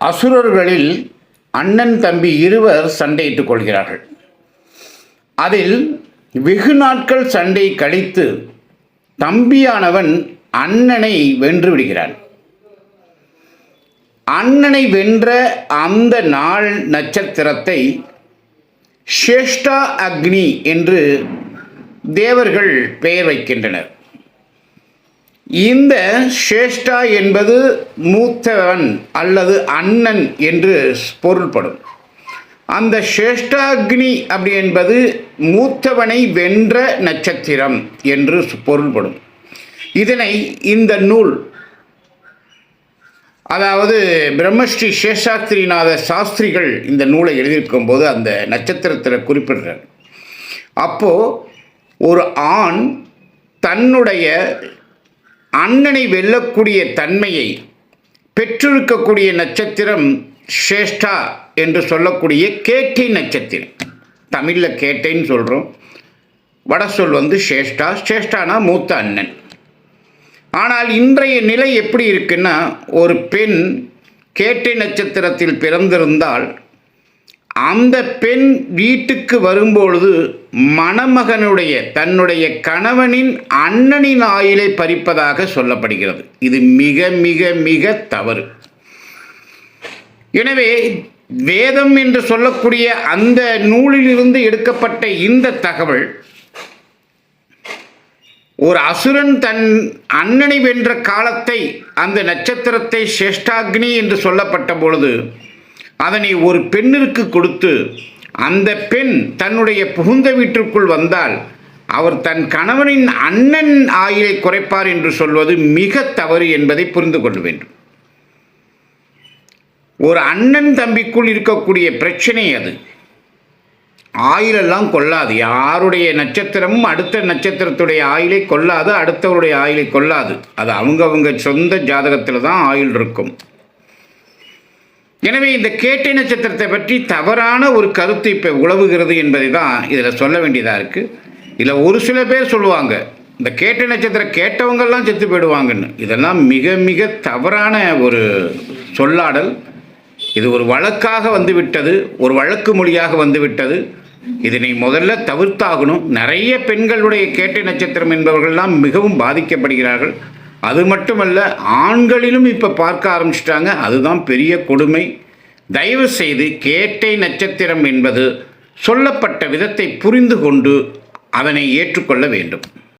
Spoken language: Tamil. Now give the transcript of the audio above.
அசுரர்களில் அண்ணன் தம்பி இருவர் சண்டையிட்டுக் கொள்கிறார்கள். அதில் வெகு நாட்கள் சண்டை கழித்து தம்பியானவன் அண்ணனை வென்று விடுகிறான். அண்ணனை வென்ற அந்த நாள் நட்சத்திரத்தை சேஷ்டா அக்னி என்று தேவர்கள் பெயர் வைக்கின்றனர். இந்த சேஷ்டா என்பது மூத்தவன் அல்லது அண்ணன் என்று பொருள்படும். அந்த சேஷ்டாக்னி அப்படி என்பது மூத்தவனை வென்ற நட்சத்திரம் என்று பொருள்படும். இதனை இந்த நூல், அதாவது பிரம்மஸ்ரீ சேஷாத்ரிநாத சாஸ்திரிகள் இந்த நூலை எழுதியிருக்கும் போது அந்த நட்சத்திரத்தில் குறிப்பிடுறார். அப்போது ஒரு ஆண் தன்னுடைய அண்ணனை வெல்லக்கூடிய தன்மையை பெற்றிருக்கக்கூடிய நட்சத்திரம் சேஷ்டா என்று சொல்லக்கூடிய கேட்டை நட்சத்திரம். தமிழில் கேட்டைன்னு சொல்கிறோம், வட சொல் சேஷ்டா. சேஷ்டானா மூத்த அண்ணன். ஆனால் இன்றைய நிலை எப்படி இருக்குன்னா, ஒரு பெண் கேட்டை நட்சத்திரத்தில் பிறந்திருந்தால் அந்த பெண் வீட்டுக்கு வரும்பொழுது மணமகனுடைய தன்னுடைய கணவனின் அண்ணனின் ஆயுளை பறிப்பதாக சொல்லப்படுகிறது. இது மிக மிக மிக தவறு. எனவே வேதம் என்று சொல்லக்கூடிய அந்த நூலிலிருந்து எடுக்கப்பட்ட இந்த தகவல், ஒரு அசுரன் தன் அண்ணனை வென்ற காலத்தை, அந்த நட்சத்திரத்தை சேஷ்டாக்னி என்று சொல்லப்பட்ட பொழுது அதனை ஒரு பெண்ணிற்கு கொடுத்து அந்த பெண் தன்னுடைய புகுந்த வீட்டிற்குள் வந்தால் அவர் தன் கணவனின் அண்ணன் ஆயுளை குறைப்பார் என்று சொல்வது மிக தவறு என்பதை புரிந்து கொள்ள வேண்டும். ஒரு அண்ணன் தம்பிக்குள் இருக்கக்கூடிய பிரச்சனை அது. ஆயுளெல்லாம் கொள்ளாது. யாருடைய நட்சத்திரமும் அடுத்த நட்சத்திரத்துடைய ஆயுளை கொள்ளாது, அடுத்தவருடைய ஆயுளை கொள்ளாது. அது அவங்க சொந்த ஜாதகத்தில் தான் ஆயுள் இருக்கும். எனவே இந்த கேட்டை நட்சத்திரத்தை பற்றி தவறான ஒரு கருத்து இப்போ உலவுகிறது என்பதை தான் இதில் சொல்ல வேண்டியதாக இருக்குது. இதில் ஒரு சில பேர் சொல்லுவாங்க, இந்த கேட்டை நட்சத்திரம் கேட்டவங்கெல்லாம் செத்து போயிடுவாங்கன்னு. இதெல்லாம் மிக மிக தவறான ஒரு சொல்லாடல். இது ஒரு வழக்காக வந்துவிட்டது, ஒரு வழக்கு மொழியாக வந்துவிட்டது. இதனை முதல்ல தவிர்த்தாகணும். நிறைய பெண்களுடைய கேட்டை நட்சத்திரம் என்பவர்கள்லாம் மிகவும் பாதிக்கப்படுகிறார்கள். அது மட்டுமல்ல, ஆண்களிலும் இப்போ பார்க்க ஆரம்பிச்சிட்டாங்க. அதுதான் பெரிய கொடுமை. தயவு செய்து கேட்டை நட்சத்திரம் என்பது சொல்லப்பட்ட விதத்தை புரிந்து கொண்டு அதனை ஏற்றுக்கொள்ள வேண்டும்.